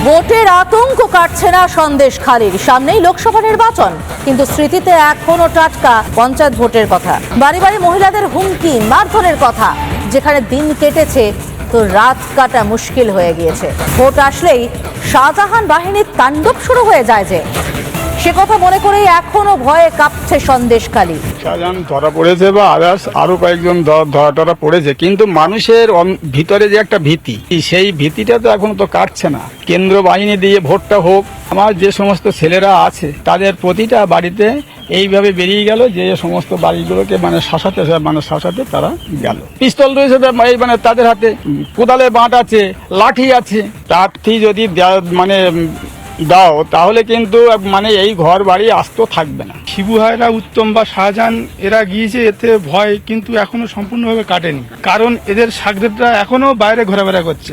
ভোটের আতঙ্ক কাটছে না সন্দেশখালীর। সামনেই লোকসভা নির্বাচন, কিন্তু স্মৃতিতে এখনো টাটকা পঞ্চায়েত ভোটের কথা, বাড়ি বাড়ি মহিলাদের হুমকি মারধরের কথা। যেখানে দিন কেটেছে তো রাত কাটা মুশকিল হয়ে গিয়েছে। ভোট আসলেই শাহজাহান বাহিনীর তাণ্ডব শুরু হয়ে যায় যে, সে কথা মনে করেই এখনো ভয়ে কাঁপছে সন্দেশখালী। শাহজাহান ধরা পড়েছে বা আরো কয়েকজন ধরা পড়েছে, কিন্তু মানুষের ভিতরে যে একটা ভীতি, সেই ভীতিটা তো এখন তো কাটছে না। কেন্দ্র বাহিনী দিয়ে ভোটটা হোক, আমার যে সমস্ত ছেলেরা আছে তাদের প্রতিটা বাড়িতে এইভাবে বেরিয়ে গেল, যে সমস্ত বাড়িগুলোকে শাসাতে তারা গেল। পিস্তল রয়েছে মানে তাদের হাতে, কোদালে বাঁট আছে, লাঠি আছে। প্রার্থী যদি দাও তাহলে কিন্তু মানে এই ঘর বাড়ি আস্ত থাকবে না। শিবু হায়রা, উত্তম বা শাহজাহান এরা গিয়েছে, এতে ভয় কিন্তু এখনো সম্পূর্ণভাবে কাটেনি, কারণ এদের সাগরেদরা এখনো বাইরে ঘোরাফেরা করছে।